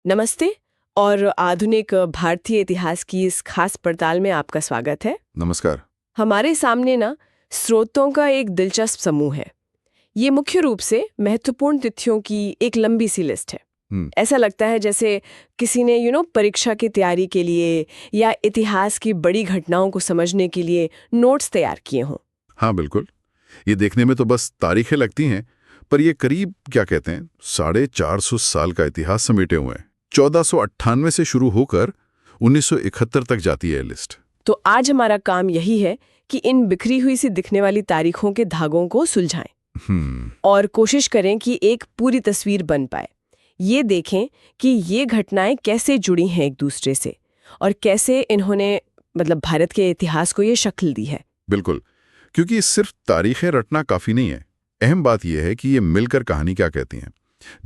नमस्ते और आधुनिक भारतीय इतिहास की इस खास पड़ताल में आपका स्वागत है। नमस्कार। हमारे सामने ना स्रोतों का एक दिलचस्प समूह है। ये मुख्य रूप से महत्वपूर्ण तिथियों की एक लंबी सी लिस्ट है। ऐसा लगता है जैसे किसी ने परीक्षा की तैयारी के लिए या इतिहास की बड़ी घटनाओं को समझने के लिए नोट्स तैयार किए हों। हाँ बिल्कुल, ये देखने में तो बस तारीखें लगती हैं, पर ये करीब क्या कहते हैं 450 साल का इतिहास समेटे हुए हैं। 1498 से शुरू होकर 1971 तक जाती है लिस्ट। तो आज हमारा काम यही है कि इन बिखरी हुई सी दिखने वाली तारीखों के धागों को सुलझाएं और कोशिश करें कि एक पूरी तस्वीर बन पाए। ये देखें कि ये घटनाएं कैसे जुड़ी हैं एक दूसरे से और कैसे इन्होंने भारत के इतिहास को ये शक्ल दी है। बिल्कुल, क्योंकि सिर्फ तारीखें रटना काफी नहीं है। अहम बात यह है कि ये मिलकर कहानी क्या कहती हैं।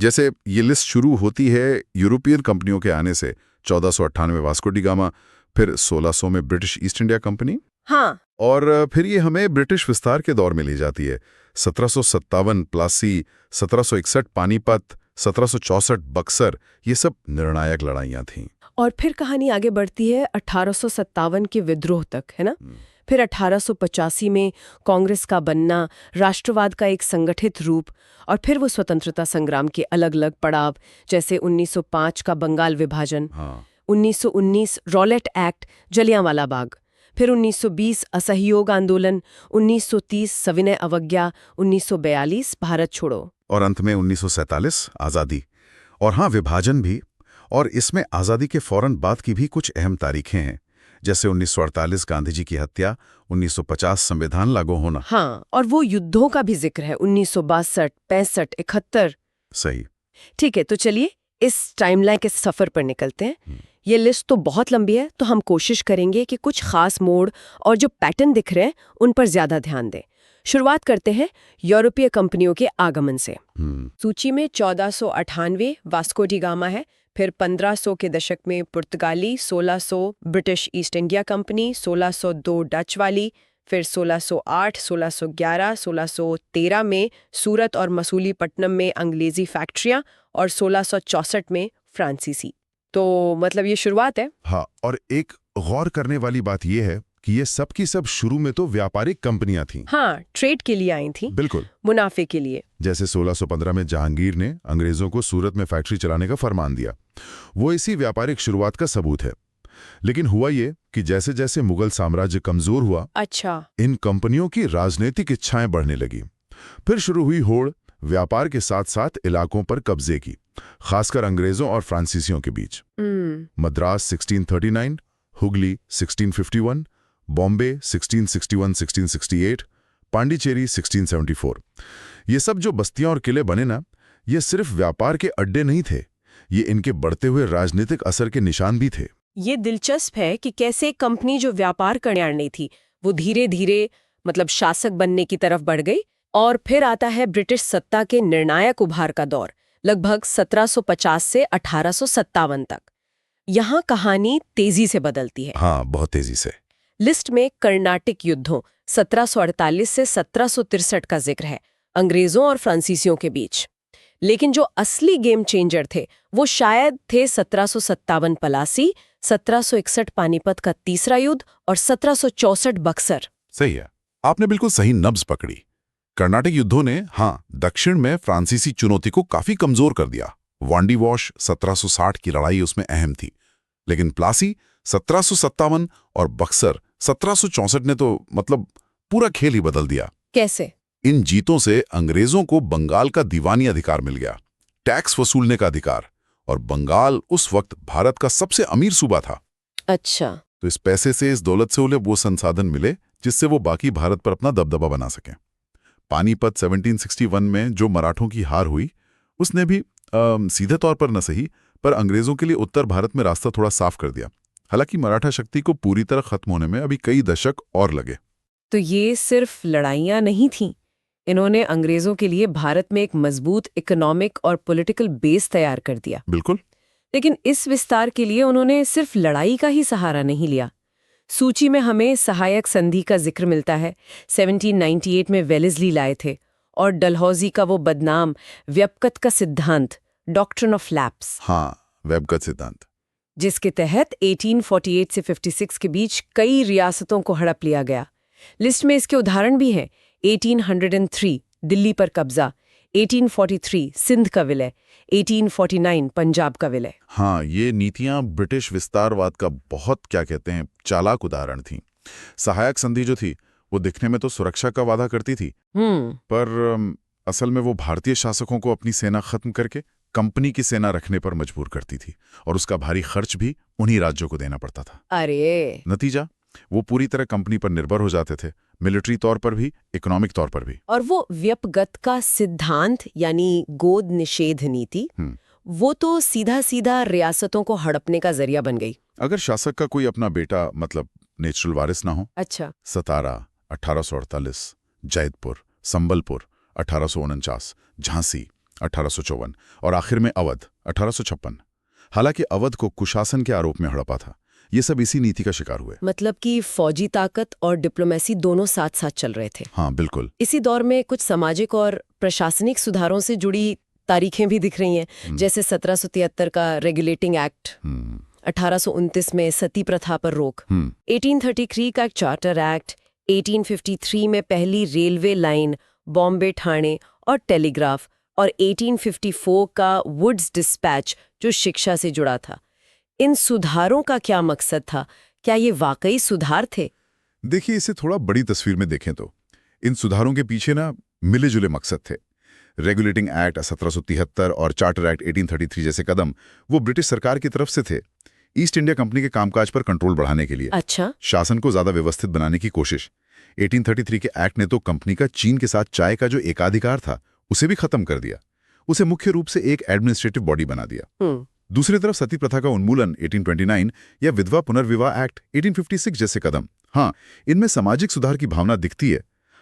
जैसे ये लिस्ट शुरू होती है यूरोपियन कंपनियों के आने से। 1498 वास्को डी गामा, फिर 1600 में ब्रिटिश ईस्ट इंडिया कंपनी। हाँ, और फिर ये हमें ब्रिटिश विस्तार के दौर में ले जाती है। 1757 प्लासी, 1761 पानीपत, 1764 बक्सर, ये सब निर्णायक लड़ाइयां थीं। और फिर कहानी आगे बढ़ती है 1857 के विद्रोह तक, है ना। फिर 1885 में कांग्रेस का बनना, राष्ट्रवाद का एक संगठित रूप, और फिर वो स्वतंत्रता संग्राम के अलग अलग पड़ाव, जैसे 1905 का बंगाल विभाजन, 1919 रॉलेट एक्ट, जलियांवाला बाग, फिर 1920 असहयोग आंदोलन, 1930 सविनय अवज्ञा, 1942 भारत छोड़ो, और अंत में 1947 आज़ादी। और हाँ, विभाजन भी। और इसमें आज़ादी के फौरन बाद की भी कुछ अहम तारीखें हैं, जैसे 1948 गांधी जी की हत्या, 1950 संविधान लागू होना। हाँ, और वो युद्धों का भी जिक्र है, 1962, 65, 71। सही। ठीक है, तो चलिए इस टाइमलाइन के सफर पर निकलते हैं। ये लिस्ट तो बहुत लंबी है, तो हम कोशिश करेंगे कि कुछ खास मोड़ और जो पैटर्न दिख रहे हैं उन पर ज्यादा ध्यान दें। शुरुआत करते हैं यूरोपीय कंपनियों के आगमन से। सूची में 1498 वास्को डी गामा है, फिर 1500 के दशक में पुर्तगाली, 1600 British east India company, 1602 Dutch वाली, फिर 1608, 1611, 1613 में सूरत और मसूलीपट्टनम में अंग्रेजी फैक्ट्रियां, और 1664 में फ्रांसीसी। तो ये शुरुआत है। हाँ, और एक गौर करने वाली बात यह है कि ये सब की सब शुरू में तो व्यापारिक कंपनियां थीं। हाँ, ट्रेड के लिए आई थी, बिल्कुल, मुनाफे के लिए। जैसे 1615 में जहांगीर ने अंग्रेजों को सूरत में फैक्ट्री चलाने का फरमान दिया। वो इसी व्यापारिक शुरुआत का सबूत है। लेकिन हुआ ये कि जैसे जैसे मुगल साम्राज्य कमजोर हुआ, अच्छा, इन कंपनियों की राजनीतिक इच्छाएं बढ़ने लगी। फिर शुरू हुई होड़ व्यापार के साथ साथ इलाकों पर कब्जे की, खासकर अंग्रेजों और फ्रांसीसियों के बीच। मद्रास 1639, हुगली 1651, बॉम्बे 1661-1668, पांडिचेरी 1674। ये सब जो बस्तियां और किले बने ना, ये सिर्फ व्यापार के अड्डे नहीं थे, ये इनके बढ़ते हुए राजनीतिक असर के निशान भी थे। ये दिलचस्प है कि कैसे कंपनी जो व्यापार करने नहीं थी, वो धीरे धीरे शासक बनने की तरफ बढ़ गई। और फिर आता है ब्रिटिश सत्ता के निर्णायक उभार का दौर, लगभग 1750 से 1857 तक। यहाँ कहानी तेजी से बदलती है। हाँ, बहुत तेजी से। लिस्ट में कर्नाटिक युद्धों 1748 से 1763 का जिक्र है, अंग्रेजों और फ्रांसीसियों के बीच। लेकिन जो असली गेम चेंजर थे वो शायद थे 1757 पलासी, 1761 पानीपत का तीसरा युद्ध और 1764 बक्सर। सही है, आपने बिल्कुल सही नब्ज पकड़ी। कर्नाटक युद्धों ने दक्षिण में फ्रांसीसी चुनौती को काफी कमजोर कर दिया। वांडी वॉश 1760 की लड़ाई उसमें अहम थी, लेकिन प्लासी 1757 और बक्सर 1764 ने तो पूरा खेल ही बदल दिया। कैसे? इन जीतों से अंग्रेजों को बंगाल का दीवानी अधिकार मिल गया, टैक्स वसूलने का अधिकार, और बंगाल उस वक्त भारत का सबसे अमीर सूबा था। अच्छा, तो इस पैसे से, इस दौलत से उन्हें वो संसाधन मिले जिससे वो बाकी भारत पर अपना दबदबा बना सकें। पानीपत 1761 में जो मराठों की हार हुई, उसने भी सीधे तौर पर न सही, पर अंग्रेजों के लिए उत्तर भारत में रास्ता थोड़ा साफ कर दिया। हालांकि मराठा शक्ति को पूरी तरह खत्म होने में अभी कई दशक और लगे। तो ये सिर्फ लड़ाइयां नहीं थीं, इन्होंने अंग्रेजों के लिए भारत में एक मजबूत इकोनॉमिक और पॉलिटिकल बेस तैयार कर दिया। बिल्कुल। लेकिन इस विस्तार के लिए उन्होंने सिर्फ लड़ाई का ही सहारा नहीं लिया। सूची में हमें सहायक संधि का जिक्र मिलता है। 1798 में वेलेस्ली लाए थे, और डलहौजी का वो बदनाम व्यापकत का सिद्धांत, डॉक्ट्रिन ऑफ लैप्स। हाँ, वेबगत सिद्धांत। जिसके तहत 1848 से 56 के बीच कई रियासतों को हड़प लिया गया। लिस्ट में इसके उदाहरण भी हैं। 1803 दिल्ली पर कब्जा, 1843 सिंध का विलय, 1849 पंजाब का विलय। हाँ, ये नीतियां ब्रिटिश विस्तारवाद का बहुत चालाक उदाहरण थीं। सहायक संधि जो थी वो दिखने में तो सुरक्षा का वादा करती थी, पर असल में वो भारतीय शासकों को अपनी सेना खत्म करके कंपनी की सेना रखने पर मजबूर करती थी, और उसका भारी खर्च भी उन्हीं राज्यों को देना पड़ता था। अरे नतीजा, वो पूरी तरह कंपनी पर निर्भर हो जाते थे, मिलिट्री तौर पर भी, इकोनॉमिक तौर पर भी। और वो व्यपगत का सिद्धांत यानी गोद निषेध नीति, वो तो सीधा सीधा रियासतों को हड़पने का जरिया बन गई। अगर शासक का कोई अपना बेटा मतलब नेचुरल वारिस ना हो। अच्छा। सतारा 1848, जैतपुर, संबलपुर 1849, झांसी 1854 और आखिर में अवध 1856। हालांकि अवध को कुशासन के आरोप में हड़पा था। ये सब इसी नीति का शिकार हुए। मतलब कि फौजी ताकत और डिप्लोमेसी दोनों साथ साथ चल रहे थे। हाँ, बिल्कुल। इसी दौर में कुछ सामाजिक और प्रशासनिक सुधारों से जुड़ी तारीखें भी दिख रही हैं, जैसे 1773 का रेगुलेटिंग एक्ट, 1829 में सती प्रथा पर रोक, 1833 का चार्टर एक्ट, 1853 में पहली रेलवे लाइन बॉम्बे ठाणे और टेलीग्राफ, और 1854 का वुड्स डिस्पैच जो शिक्षा से जुड़ा था। इन सुधारों का क्या मकसद था? क्या ये वाकई सुधार थे? देखिए, इसे थोड़ा बड़ी तस्वीर में देखें तो इन सुधारों के पीछे मिले जुले मकसद थे। रेगुलेटिंग एक्ट 1773 और चार्टर एक्ट 1833 जैसे कदम वो ब्रिटिश सरकार की तरफ से थे, ईस्ट इंडिया कंपनी के कामकाज पर कंट्रोल बढ़ाने के लिए। अच्छा। शासन को ज्यादा व्यवस्थित बनाने की कोशिश। 1833 के एक्ट ने तो कंपनी का चीन के साथ चाय का जो एकाधिकार था उसे भी खत्म कर दिया, उसे मुख्य रूप से एक एडमिनिस्ट्रेटिव बॉडी बना दिया। दूसरी तरफ सती प्रथा का उन्मूलन 1829 या विधवा पुनर्विवाह एक्ट 1856 जैसे कदम, हाँ, इनमें सामाजिक सुधार की भावना दिखती है।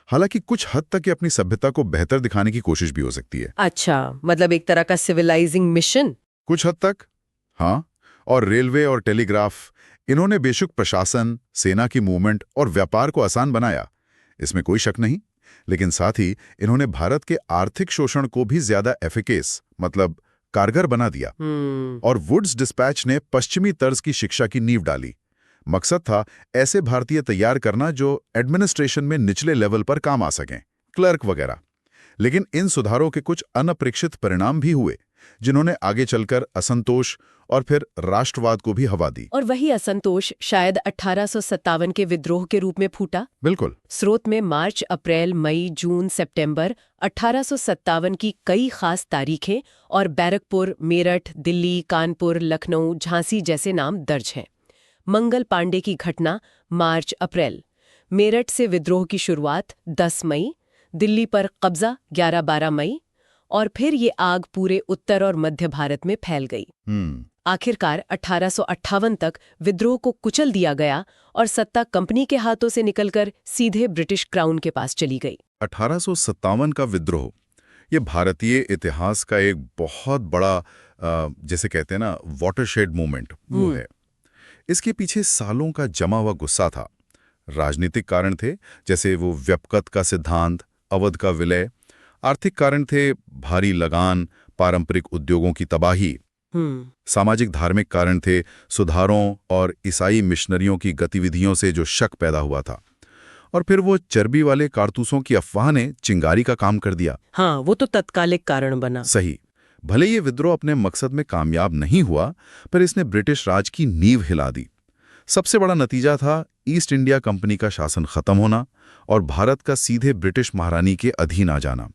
हालांकि कुछ हद तक ये अपनी सभ्यता को बेहतर दिखाने की कोशिश भी हो सकती है। अच्छा, मतलब एक तरह का सिविलाइजिंग मिशन। कुछ हद तक, हाँ। और रेलवे और टेलीग्राफ, इन्होंने बेशक प्रशासन, सेना की मूवमेंट और व्यापार को आसान बनाया, इसमें कोई शक नहीं। लेकिन साथ ही इन्होंने भारत के आर्थिक शोषण को भी ज्यादा एफिकेस मतलब कारगर बना दिया। और वुड्स डिस्पैच ने पश्चिमी तर्ज की शिक्षा की नींव डाली। मकसद था ऐसे भारतीय तैयार करना जो एडमिनिस्ट्रेशन में निचले लेवल पर काम आ सकें, क्लर्क वगैरह। लेकिन इन सुधारों के कुछ अनपेक्षित परिणाम भी हुए, जिन्होंने आगे चलकर असंतोष और फिर राष्ट्रवाद को भी हवा दी। और वही असंतोष शायद 1857 के विद्रोह के रूप में फूटा। बिल्कुल। स्रोत में मार्च, अप्रैल, मई, जून, सितंबर 1857 की कई खास तारीखें और बैरकपुर, मेरठ, दिल्ली, कानपुर, लखनऊ, झांसी जैसे नाम दर्ज हैं। मंगल पांडे की घटना मार्च, अप्रैल, मेरठ से विद्रोह की शुरुआत 10 मई, दिल्ली पर कब्जा 11-12 मई, और फिर ये आग पूरे उत्तर और मध्य भारत में फैल गई। आखिरकार 1858 तक विद्रोह को कुचल दिया गया और सत्ता कंपनी के हाथों से निकलकर सीधे ब्रिटिश क्राउन के पास चली गई। 1857 का विद्रोह ये भारतीय इतिहास का एक बहुत बड़ा जैसे कहते हैं ना वाटरशेड मूवमेंट वो है। इसके पीछे सालों का जमा हुआ गुस्सा था। राजनीतिक कारण थे, जैसे वो व्यपगत का सिद्धांत, अवध का विलय। आर्थिक कारण थे, भारी लगान, पारंपरिक उद्योगों की तबाही। सामाजिक धार्मिक कारण थे, सुधारों और ईसाई मिशनरियों की गतिविधियों से जो शक पैदा हुआ था। और फिर वो चर्बी वाले कारतूसों की अफवाह ने चिंगारी का काम कर दिया। हाँ, वो तो तत्कालिक कारण बना। सही। भले ये विद्रोह अपने मकसद में कामयाब नहीं हुआ, पर इसने ब्रिटिश राज की नींव हिला दी। सबसे बड़ा नतीजा था ईस्ट इंडिया कंपनी का शासन खत्म होना और भारत का सीधे ब्रिटिश महारानी के अधीन आ जाना।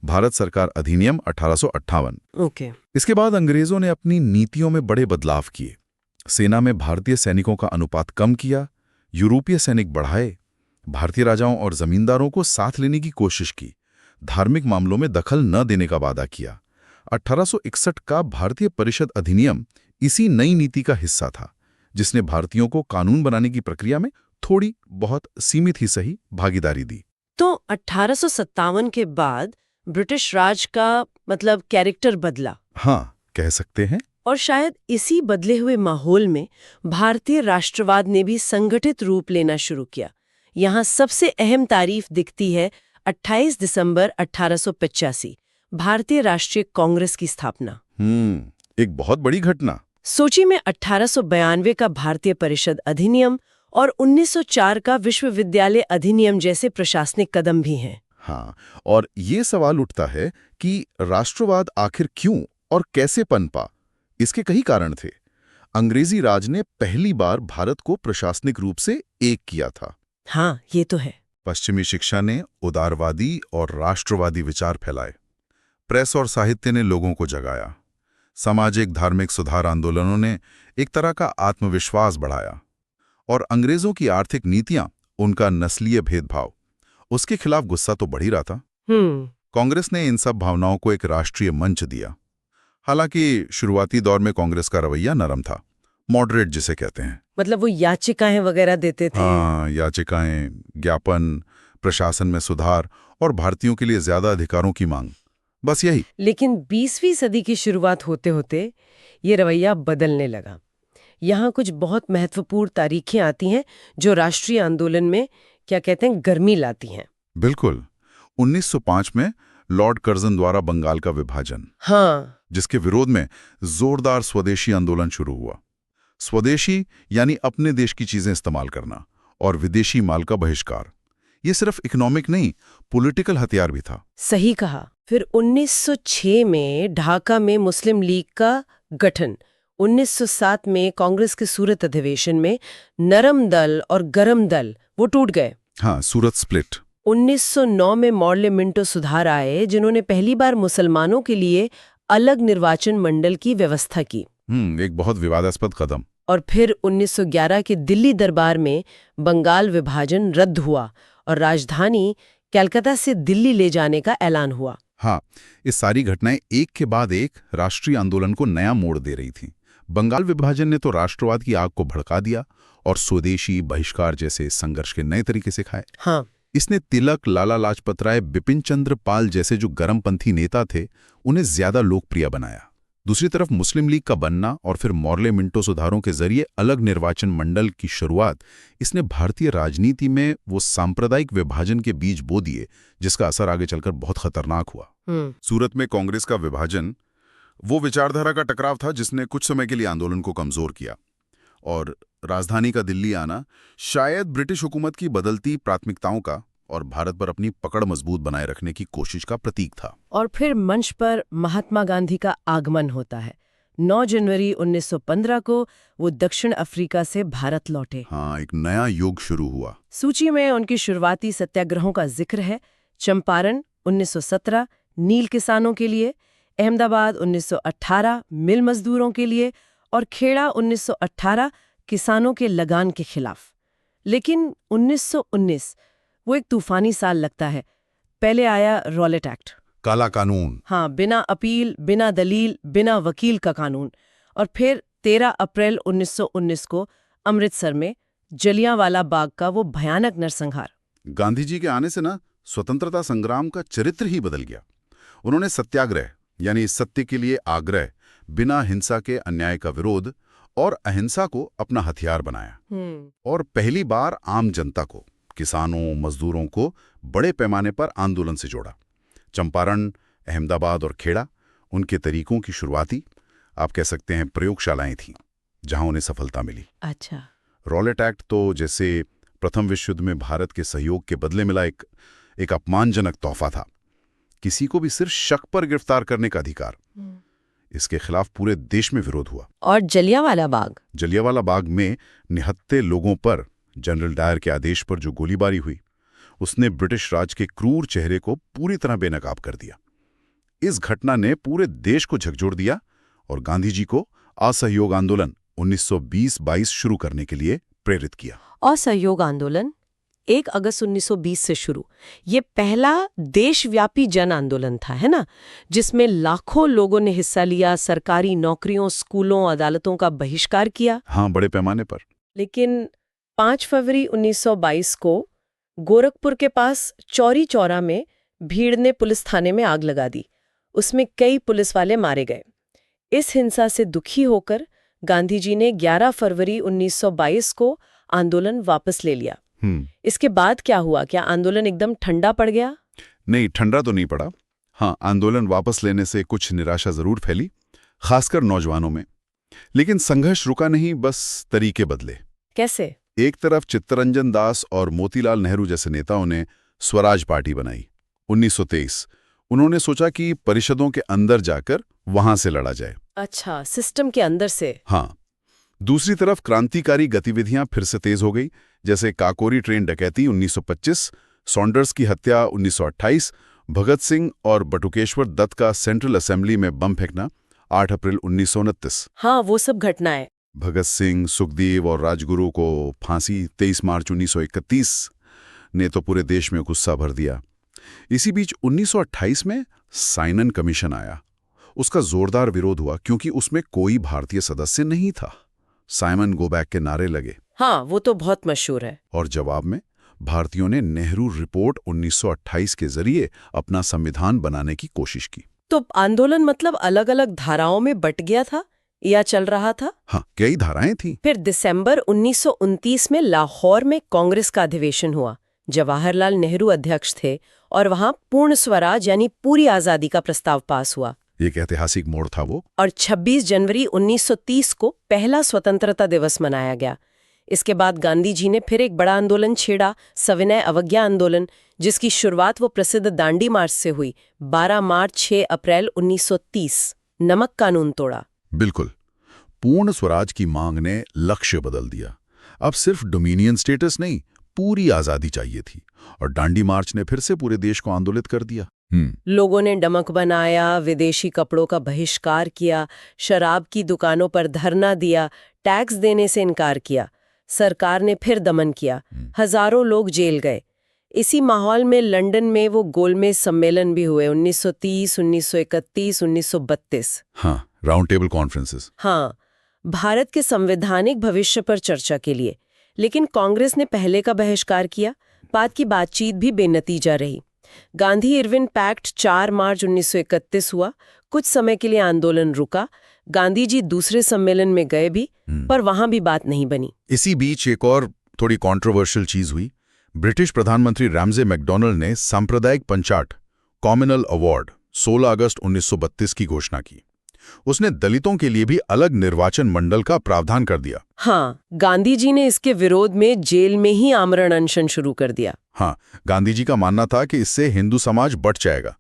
भारत सरकार अधिनियम 1858। ओके। इसके बाद अंग्रेजों ने अपनी नीतियों में बड़े बदलाव किए। सेना में भारतीय सैनिकों का अनुपात कम किया, यूरोपीय सैनिक बढ़ाए, भारतीय राजाओं और जमींदारों को साथ लेने की कोशिश की, धार्मिक मामलों में दखल न देने का वादा किया। 1861 का भारतीय परिषद अधिनियम इसी नई नीति का हिस्सा था, जिसने भारतीयों को कानून बनाने की प्रक्रिया में थोड़ी बहुत सीमित ही सही भागीदारी दी। तो 1857 के बाद ब्रिटिश राज का मतलब कैरेक्टर बदला। हाँ, कह सकते हैं। और शायद इसी बदले हुए माहौल में भारतीय राष्ट्रवाद ने भी संगठित रूप लेना शुरू किया। यहाँ सबसे अहम तारीफ दिखती है 28 दिसंबर 1885, भारतीय राष्ट्रीय कांग्रेस की स्थापना। एक बहुत बड़ी घटना। सोची में 1892 का भारतीय परिषद अधिनियम और 1904 का विश्वविद्यालय अधिनियम जैसे प्रशासनिक कदम भी हैं। हाँ, और ये सवाल उठता है कि राष्ट्रवाद आखिर क्यों और कैसे पनपा। इसके कई कारण थे। अंग्रेजी राज ने पहली बार भारत को प्रशासनिक रूप से एक किया था। हाँ, ये तो है। पश्चिमी शिक्षा ने उदारवादी और राष्ट्रवादी विचार फैलाए। प्रेस और साहित्य ने लोगों को जगाया। सामाजिक धार्मिक सुधार आंदोलनों ने एक तरह का आत्मविश्वास बढ़ाया। और अंग्रेजों की आर्थिक नीतियां, उनका नस्लीय भेदभाव, उसके खिलाफ गुस्सा तो बढ़ ही रहा था। कांग्रेस ने इन सब भावनाओं को एक राष्ट्रीय मंच दिया। हालांकि शुरुआती दौर में कांग्रेस का रवैया नरम था, मॉडरेट जिसे कहते हैं। मतलब वो याचिकाएं वगैरह देते थे। हाँ, याचिकाएं, ज्ञापन, प्रशासन में सुधार और भारतीयों के लिए ज्यादा अधिकारों की मांग, बस यही। लेकिन 20वीं सदी की शुरुआत होते होते ये रवैया बदलने लगा। यहाँ कुछ बहुत महत्वपूर्ण तारीखें आती हैं जो राष्ट्रीय आंदोलन में क्या कहते हैं गर्मी लाती हैं। बिल्कुल। 1905 में लॉर्ड कर्जन द्वारा बंगाल का विभाजन, हाँ, जिसके विरोध में जोरदार स्वदेशी आंदोलन शुरू हुआ। स्वदेशी यानी अपने देश की चीजें इस्तेमाल करना, और विदेशी माल का बहिष्कार। ये सिर्फ इकोनॉमिक नहीं, पॉलिटिकल हथियार भी था। सही कहा। फिर 1906 में ढाका में मुस्लिम लीग का गठन। 1907 में कांग्रेस के सूरत अधिवेशन में नरम दल और गरम दल वो टूट गए। हाँ, सूरत स्प्लिट। 1909 में मॉडले मिंटो सुधार आए, जिन्होंने पहली बार मुसलमानों के लिए अलग निर्वाचन मंडल की व्यवस्था की। एक बहुत विवादास्पद कदम। और फिर 1911 के दिल्ली दरबार में बंगाल विभाजन रद्द हुआ और राजधानी कलकत्ता से दिल्ली ले जाने का ऐलान हुआ। हाँ, ये सारी घटनाएं एक के बाद एक राष्ट्रीय आंदोलन को नया मोड़ दे रही थीं। बंगाल विभाजन ने तो राष्ट्रवाद की आग को भड़का दिया और स्वदेशी बहिष्कार जैसे संघर्ष के नए तरीके सिखाए। हाँ, इसने तिलक, लाला लाजपत राय, बिपिन चंद्र पाल जैसे जो गरमपंथी नेता थे, उन्हें ज्यादा लोकप्रिय बनाया। दूसरी तरफ मुस्लिम लीग का बनना और फिर मॉडले मिंटो सुधारों के जरिए अलग निर्वाचन मंडल की शुरुआत, इसने भारतीय राजनीति में वो सांप्रदायिक विभाजन के बीज बो दिए जिसका असर आगे चलकर बहुत खतरनाक हुआ। सूरत में कांग्रेस का विभाजन वो विचारधारा का टकराव था जिसने कुछ समय के लिए आंदोलन को कमजोर किया, और राजधानी का दिल्ली आना शायद ब्रिटिश हुकूमत की बदलती प्राथमिकताओं का और भारत पर अपनी पकड़ मजबूत बनाए रखने की कोशिश का प्रतीक था। और फिर मंच पर महात्मा गांधी का आगमन होता है। 9 जनवरी 1915 को वो दक्षिण अफ्रीका से भारत लौटे। हाँ, एक नया युग शुरू हुआ। सूची में उनकी शुरुआती सत्याग्रहों का जिक्र है। चंपारण 1917 नील किसानों के लिए, अहमदाबाद 1918 मिल मजदूरों के लिए, और खेड़ा 1918 किसानों के लगान के खिलाफ। लेकिन 1919 वो एक तूफानी साल लगता है। पहले आया रॉलेट एक्ट, काला कानून। हाँ, बिना अपील, बिना दलील, बिना वकील का कानून। और फिर 13 अप्रैल 1919 को अमृतसर में जलियांवाला बाग का वो भयानक नरसंहार। गांधी जी के आने से ना स्वतंत्रता संग्राम का चरित्र ही बदल गया। उन्होंने सत्याग्रह यानी सत्य के लिए आग्रह, बिना हिंसा के अन्याय का विरोध और अहिंसा को अपना हथियार बनाया। और पहली बार आम जनता को, किसानों, मजदूरों को बड़े पैमाने पर आंदोलन से जोड़ा। चंपारण, अहमदाबाद और खेड़ा उनके तरीकों की शुरुआती, आप कह सकते हैं, प्रयोगशालाएं थीं जहां उन्हें सफलता मिली। अच्छा। रॉलेट एक्ट तो जैसे प्रथम विश्व युद्ध में भारत के सहयोग के बदले मिला एक अपमानजनक तोहफा था। किसी को भी सिर्फ शक पर गिरफ्तार करने का अधिकार। इसके खिलाफ पूरे देश में विरोध हुआ। और जलियांवाला बाग में निहत्थे लोगों पर जनरल डायर के आदेश पर जो गोलीबारी हुई, उसने ब्रिटिश राज के क्रूर चेहरे को पूरी तरह बेनकाब कर दिया। इस घटना ने पूरे देश को झकझोर दिया और गांधी जी को असहयोग आंदोलन 1920-22 शुरू करने के लिए प्रेरित किया। असहयोग आंदोलन 1 अगस्त 1920 से शुरू। ये पहला देशव्यापी जन आंदोलन था, है ना, जिसमें लाखों लोगों ने हिस्सा लिया, सरकारी नौकरियों, स्कूलों, अदालतों का बहिष्कार किया। हाँ, बड़े पैमाने पर। लेकिन 5 फरवरी 1922 को गोरखपुर के पास चौरी चौरा में भीड़ ने पुलिस थाने में आग लगा दी। उसमें कई पुलिस वाले मारे गए। इस हिंसा से दुखी होकर गांधी जी ने 11 फरवरी 1922 को आंदोलन वापस ले लिया। इसके बाद क्या हुआ? क्या आंदोलन एकदम ठंडा पड़ गया? नहीं, ठंडा तो नहीं पड़ा। हाँ, आंदोलन वापस लेने से कुछ निराशा जरूर फैली, खासकर नौजवानों में। लेकिन संघर्ष रुका नहीं, बस तरीके बदले। कैसे? एक तरफ चित्तरंजन दास और मोतीलाल नेहरू जैसे नेताओं ने स्वराज पार्टी बनाई 1923। उन्होंने सोचा कि परिषदों के अंदर जाकर वहां से लड़ा जाए। अच्छा, सिस्टम के अंदर से। हाँ। दूसरी तरफ क्रांतिकारी गतिविधियां फिर से तेज हो गई, जैसे काकोरी ट्रेन डकैती 1925, सॉन्डर्स की हत्या 1928, भगत सिंह और बटुकेश्वर दत्त का सेंट्रल असेंबली में बम फेंकना 8 अप्रैल 1929। हाँ, वो सब घटनाएं। भगत सिंह, सुखदेव और राजगुरु को फांसी 23 मार्च 1931 ने तो पूरे देश में गुस्सा भर दिया। इसी बीच 1928 में साइमन कमीशन आया। उसका जोरदार विरोध हुआ क्योंकि उसमें कोई भारतीय सदस्य नहीं था। साइमन गो बैक के नारे लगे। हाँ, वो तो बहुत मशहूर है। और जवाब में भारतीयों ने नेहरू रिपोर्ट 1928 के जरिए अपना संविधान बनाने की कोशिश की। तो आंदोलन मतलब अलग-अलग धाराओं में बट गया था या चल रहा था? हाँ, कई धाराएं थीं। फिर दिसंबर 1929 में लाहौर में कांग्रेस का अधिवेशन हुआ। जवाहरलाल नेहरू अध्यक्ष थे और वहां पूर्ण स्वराज यानी पूरी आजादी का प्रस्ताव पास हुआ। एक ऐतिहासिक मोड़ था वो। और 26 जनवरी 1930 को पहला स्वतंत्रता दिवस मनाया गया। इसके बाद गांधी जी ने फिर एक बड़ा आंदोलन छेड़ा, सविनय अवज्ञा आंदोलन, जिसकी शुरुआत वो प्रसिद्ध दांडी मार्च से हुई 12 मार्च 6 अप्रैल 1930। नमक कानून तोड़ा। बिल्कुल। पूर्ण स्वराज की मांग ने लक्ष्य बदल दिया। अब सिर्फ डोमिनियन स्टेटस नहीं, पूरी आजादी चाहिए थी। और दांडी मार्च ने फिर से पूरे देश को आंदोलित कर दिया। लोगों ने डमक बनाया, विदेशी कपड़ों का बहिष्कार किया, शराब की दुकानों पर धरना दिया, टैक्स देने से इनकार किया। सरकार ने फिर दमन किया। हजारों लोग जेल गए। इसी माहौल में लंदन में वो गोलमेज सम्मेलन भी हुए 1930, 1931, 1932। हाँ, राउंड टेबल कॉन्फ्रेंसेस। हाँ, भारत के संवैधानिक भविष्य पर चर्चा के लिए। लेकिन कांग्रेस ने पहले का बहिष्कार किया। बाद की बातचीत भी बेनतीजा रही। गांधी इरविन पैक्ट 4 मार्च 1931 हुआ। कुछ समय के लिए आंदोलन रुका। गांधी जी दूसरे सम्मेलन में गए भी, पर वहां भी बात नहीं बनी। इसी बीच एक और थोड़ी कंट्रोवर्शियल चीज हुई। ब्रिटिश प्रधानमंत्री रैमजे मैकडॉनल्ड ने सांप्रदायिक पंचाट कॉमनल अवार्ड 16 अगस्त 1932 की घोषणा की। उसने दलितों के लिए भी अलग निर्वाचन मंडल का प्रावधान कर दिया। हाँ, गांधी जी ने इसके विरोध में जेल में ही आमरण अनशन शुरू कर दिया। हाँ, गांधी जी का मानना था कि इससे हिंदू समाज बट जाएगा।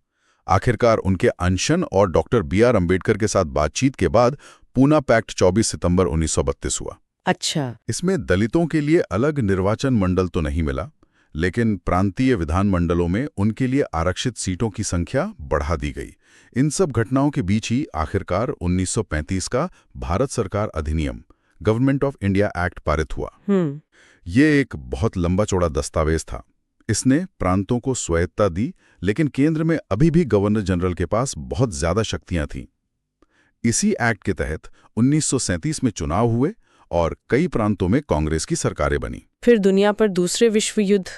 आखिरकार उनके अनशन और डॉक्टर BR अम्बेडकर के साथ बातचीत के बाद पूना पैक्ट 24 सितंबर 1932 हुआ। अच्छा। इसमें दलितों के लिए अलग निर्वाचन मंडल तो नहीं मिला, लेकिन प्रांतीय विधानमंडलों में उनके लिए आरक्षित सीटों की संख्या बढ़ा दी गई। इन सब घटनाओं के बीच ही आखिरकार 1935 का भारत सरकार अधिनियम गवर्नमेंट ऑफ इंडिया एक्ट पारित हुआ। ये एक बहुत लंबा चौड़ा दस्तावेज था। इसने प्रांतों को स्वायत्ता दी, लेकिन केंद्र में अभी भी गवर्नर जनरल के पास बहुत ज्यादा शक्तियां थीं। इसी एक्ट के तहत 1937 में चुनाव हुए और कई प्रांतों में कांग्रेस की सरकारें बनी। फिर दुनिया पर दूसरे विश्व युद्ध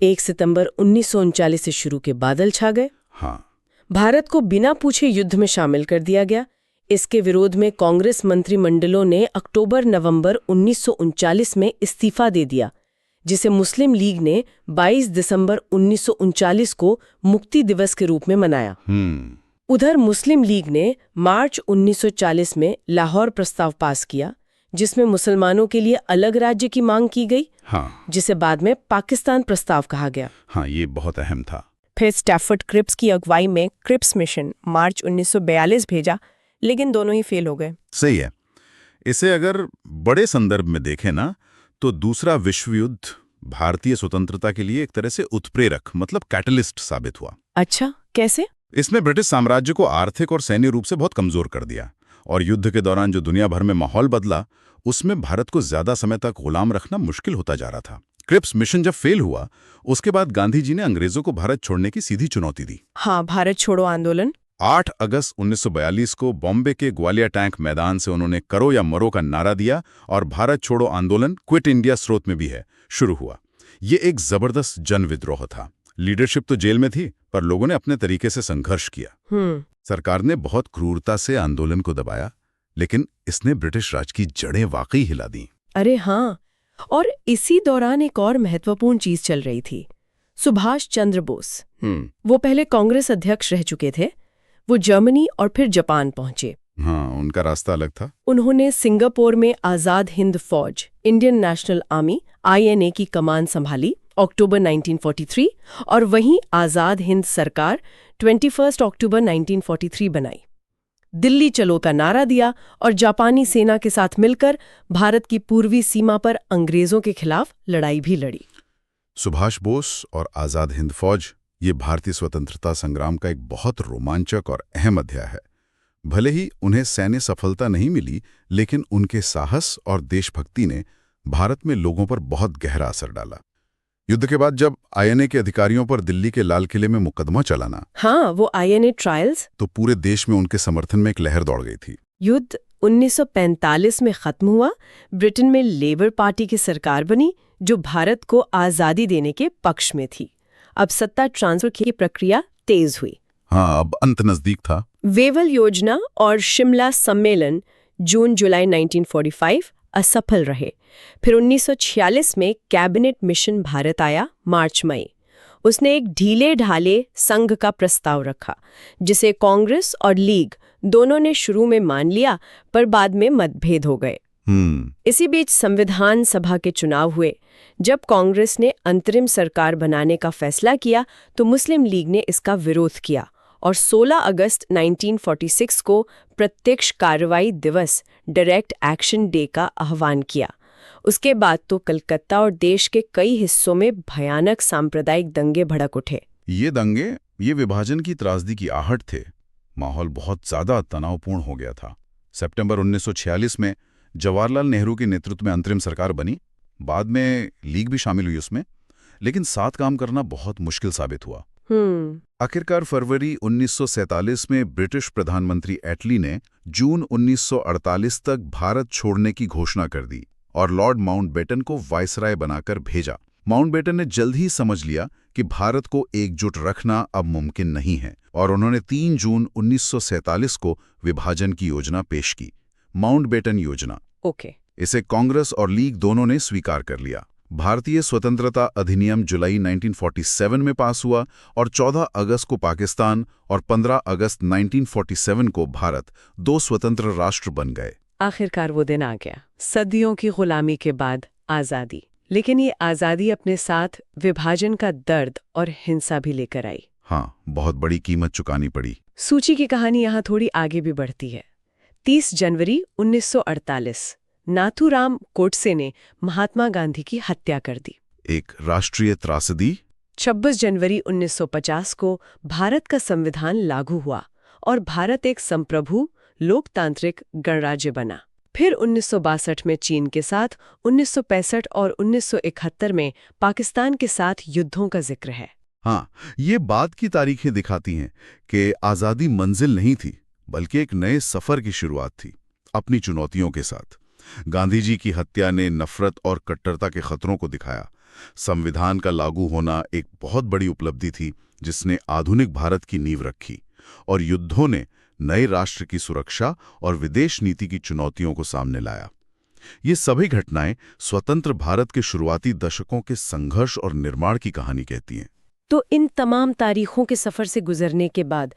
1 सितंबर 1939 से शुरू के बादल छा गए। हाँ, भारत को बिना पूछे युद्ध में शामिल कर दिया गया। इसके विरोध में कांग्रेस मंत्रिमंडलों ने अक्टूबर-नवंबर 1939 में इस्तीफा दे दिया, जिसे मुस्लिम लीग ने 22 दिसंबर 1939 को मुक्ति दिवस के रूप में मनाया। उधर मुस्लिम लीग ने मार्च 1940 में लाहौर प्रस्ताव पास किया, जिसमें मुसलमानों के लिए अलग राज्य की मांग की गई। हाँ, जिसे बाद में पाकिस्तान प्रस्ताव कहा गया। हाँ, ये बहुत अहम था। फिर स्टैफर्ड क्रिप्स की अगुवाई में क्रिप्स मिशन मार्च 1942 भेजा, लेकिन दोनों ही फेल हो गए। सही है। इसे अगर बड़े संदर्भ में देखें ना, तो दूसरा विश्व युद्ध भारतीय स्वतंत्रता के लिए एक तरह से उत्प्रेरक मतलब कैटलिस्ट साबित हुआ। अच्छा, कैसे? इसमें ब्रिटिश साम्राज्य को आर्थिक और सैन्य रूप से बहुत कमजोर कर दिया, और युद्ध के दौरान जो दुनिया भर में माहौल बदला, उसमें भारत को ज्यादा समय तक गुलाम रखना मुश्किल होता जा रहा था। क्रिप्स मिशन जब फेल हुआ, उसके बाद गांधी जी ने अंग्रेजों को भारत छोड़ने की सीधी चुनौती दी। हाँ, भारत छोड़ो आंदोलन। 8 अगस्त 1942 को बॉम्बे के ग्वालियर टैंक मैदान से उन्होंने करो या मरो का नारा दिया, और भारत छोड़ो आंदोलन क्विट इंडिया स्रोत में भी है शुरू हुआ। ये एक जबरदस्त जन विद्रोह था। लीडरशिप तो जेल में थी, पर लोगों ने अपने तरीके से संघर्ष किया। सरकार ने बहुत क्रूरता से आंदोलन को दबाया, लेकिन इसने ब्रिटिश राज की जड़ें वाकई हिला दी। अरे हाँ, और इसी दौरान एक और महत्वपूर्ण चीज चल रही थी। सुभाष चंद्र बोस, वो पहले कांग्रेस अध्यक्ष रह चुके थे। वो जर्मनी और फिर जापान पहुंचे। हाँ, उनका रास्ता अलग था। उन्होंने सिंगापुर में आज़ाद हिंद फौज, इंडियन नेशनल आर्मी (INA) की कमान संभाली अक्टूबर 1943 और वहीं आज़ाद हिंद सरकार 21 अक्टूबर 1943 बनाई। दिल्ली चलो का नारा दिया और जापानी सेना के साथ मिलकर भारत की पूर्वी सीमा पर अंग्रेजों के खिलाफ लड़ाई भी लड़ी। सुभाष बोस और आज़ाद हिंद फौज, ये भारतीय स्वतंत्रता संग्राम का एक बहुत रोमांचक और अहम अध्याय है। भले ही उन्हें सैन्य सफलता नहीं मिली, लेकिन उनके साहस और देशभक्ति ने भारत में लोगों पर बहुत गहरा असर डाला। युद्ध के बाद जब INA के अधिकारियों पर दिल्ली के लाल किले में मुकदमा चलाना, हाँ, वो INA ट्रायल्स, तो पूरे देश में उनके समर्थन में एक लहर दौड़ गई थी। युद्ध 1945 में खत्म हुआ। ब्रिटेन में लेबर पार्टी की सरकार बनी जो भारत को आज़ादी देने के पक्ष में थी। अब सत्ता ट्रांसफर की प्रक्रिया तेज हुई। हाँ, अब अंत नजदीक था। वेवल योजना और शिमला सम्मेलन जून-जुलाई 1945 असफल रहे। फिर 1946 में कैबिनेट मिशन भारत आया, मार्च-मई। उसने एक ढीले ढाले संघ का प्रस्ताव रखा, जिसे कांग्रेस और लीग दोनों ने शुरू में मान लिया, पर बाद में मतभेद हो गए। इसी बीच संविधान सभा के चुनाव हुए। जब कांग्रेस ने अंतरिम सरकार बनाने का फैसला किया, तो मुस्लिम लीग ने इसका विरोध किया और 16 अगस्त 1946 को प्रत्यक्ष कार्रवाई दिवस, डायरेक्ट एक्शन डे का आह्वान किया। उसके बाद तो कलकत्ता और देश के कई हिस्सों में भयानक सांप्रदायिक दंगे भड़क उठे। ये दंगे, ये विभाजन की त्रासदी की आहट थे। माहौल बहुत ज्यादा तनावपूर्ण हो गया था। सितंबर 1946 में जवाहरलाल नेहरू के नेतृत्व में अंतरिम सरकार बनी। बाद में लीग भी शामिल हुई उसमें, लेकिन साथ काम करना बहुत मुश्किल साबित हुआ। आखिरकार फरवरी 1947 में ब्रिटिश प्रधानमंत्री एटली ने जून 1948 तक भारत छोड़ने की घोषणा कर दी और लॉर्ड माउंटबेटन को वायसराय बनाकर भेजा। माउंटबेटन ने जल्द ही समझ लिया कि भारत को एकजुट रखना अब मुमकिन नहीं है और उन्होंने 3 जून 1947 को विभाजन की योजना पेश की, माउंटबेटन योजना। इसे कांग्रेस और लीग दोनों ने स्वीकार कर लिया। भारतीय स्वतंत्रता अधिनियम जुलाई 1947 में पास हुआ और 14 अगस्त को पाकिस्तान और 15 अगस्त 1947 को भारत 2 स्वतंत्र राष्ट्र बन गए। आखिरकार वो दिन आ गया, सदियों की गुलामी के बाद आज़ादी। लेकिन ये आज़ादी अपने साथ विभाजन का दर्द और हिंसा भी लेकर आई। हाँ, बहुत बड़ी कीमत चुकानी पड़ी। सूची की कहानी यहाँ थोड़ी आगे भी बढ़ती है। 30 जनवरी 1948 नाथूराम गोडसे ने महात्मा गांधी की हत्या कर दी। एक राष्ट्रीय त्रासदी। 26 जनवरी 1950 को भारत का संविधान लागू हुआ और भारत एक संप्रभु लोकतांत्रिक गणराज्य बना। फिर 1962 में चीन के साथ, 1965 और 1971 में पाकिस्तान के साथ युद्धों का जिक्र है। हाँ, ये बाद की तारीखें दिखाती हैं कि आज़ादी मंजिल नहीं थी, बल्कि एक नए सफ़र की शुरुआत थी, अपनी चुनौतियों के साथ। गांधी जी की हत्या ने नफरत और कट्टरता के खतरों को दिखाया। संविधान का लागू होना एक बहुत बड़ी उपलब्धि थी, जिसने आधुनिक भारत की नींव रखी, और युद्धों ने नए राष्ट्र की सुरक्षा और विदेश नीति की चुनौतियों को सामने लाया। ये सभी घटनाएं स्वतंत्र भारत के शुरुआती दशकों के संघर्ष और निर्माण की कहानी कहती हैं। तो इन तमाम तारीखों के सफ़र से गुजरने के बाद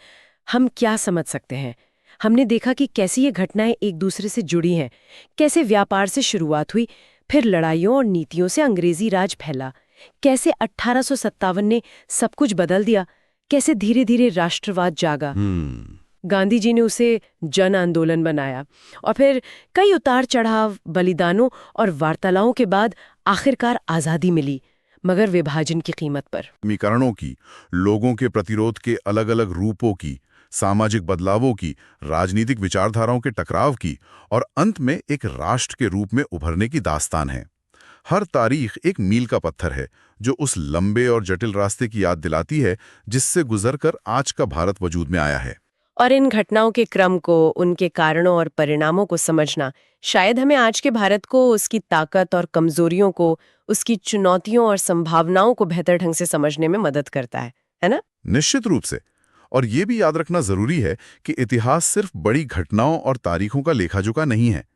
हम क्या समझ सकते हैं? हमने देखा कि कैसे ये घटनाएं एक दूसरे से जुड़ी हैं, कैसे व्यापार से शुरुआत हुई, फिर लड़ाइयों और नीतियों से अंग्रेजी राज फैला, कैसे 1857 ने सब कुछ बदल दिया, कैसे धीरे धीरे राष्ट्रवाद जागा। गांधी जी ने उसे जन आंदोलन बनाया और फिर कई उतार चढ़ाव, बलिदानों और वार्तालापों के बाद आखिरकार आज़ादी मिली, मगर विभाजन की कीमत पर। समीकरणों की, लोगों के प्रतिरोध के अलग अलग रूपों की, सामाजिक बदलावों की, राजनीतिक विचारधाराओं के टकराव की, और अंत में एक राष्ट्र के रूप में उभरने की दास्तान है। हर तारीख एक मील का पत्थर है जो उस लंबे और जटिल रास्ते की याद दिलाती है जिससे गुजरकर आज का भारत वजूद में आया है। और इन घटनाओं के क्रम को, उनके कारणों और परिणामों को समझना शायद हमें आज के भारत को, उसकी ताकत और कमजोरियों को, उसकी चुनौतियों और संभावनाओं को बेहतर ढंग से समझने में मदद करता है ना? निश्चित रूप से। और ये भी याद रखना जरूरी है कि इतिहास सिर्फ बड़ी घटनाओं और तारीखों का लेखाजोखा नहीं है।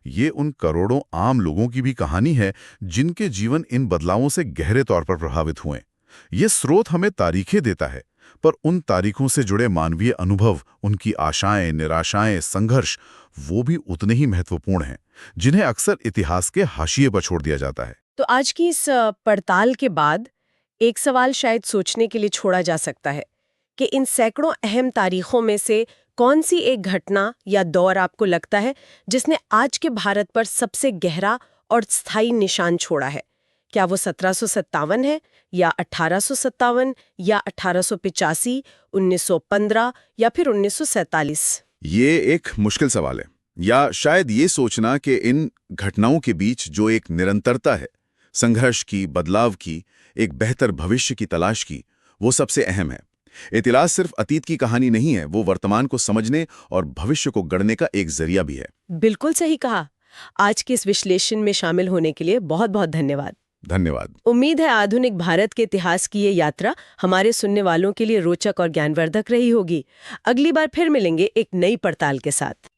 ये उन करोड़ों आम लोगों की भी कहानी है जिनके जीवन इन बदलावों से गहरे तौर पर प्रभावित हुए। ये स्रोत हमें तारीखें देता है, पर उन तारीखों से जुड़े मानवीय अनुभव, उनकी आशाएं, निराशाएं, संघर्ष, वो भी उतने ही महत्वपूर्ण हैं, जिन्हें अक्सर इतिहास के हाशिए पर छोड़ दिया जाता है। तो आज की इस पड़ताल के बाद एक सवाल शायद सोचने के लिए छोड़ा जा सकता है कि इन सैकड़ों अहम तारीखों में से कौन सी एक घटना या दौर आपको लगता है जिसने आज के भारत पर सबसे गहरा और स्थायी निशान छोड़ा है? क्या वो 1757 है या 1857 या 1885, 1915 या फिर 1947? ये एक मुश्किल सवाल है, या शायद ये सोचना कि इन घटनाओं के बीच जो एक निरंतरता है, संघर्ष की, बदलाव की, एक बेहतर भविष्य की तलाश की, वो सबसे अहम है। इतिहास सिर्फ अतीत की कहानी नहीं है, वो वर्तमान को समझने और भविष्य को गढ़ने का एक जरिया भी है। बिल्कुल सही कहा। आज के इस विश्लेषण में शामिल होने के लिए बहुत बहुत धन्यवाद। धन्यवाद। उम्मीद है आधुनिक भारत के इतिहास की ये यात्रा हमारे सुनने वालों के लिए रोचक और ज्ञानवर्धक रही होगी। अगली बार फिर मिलेंगे एक नई पड़ताल के साथ।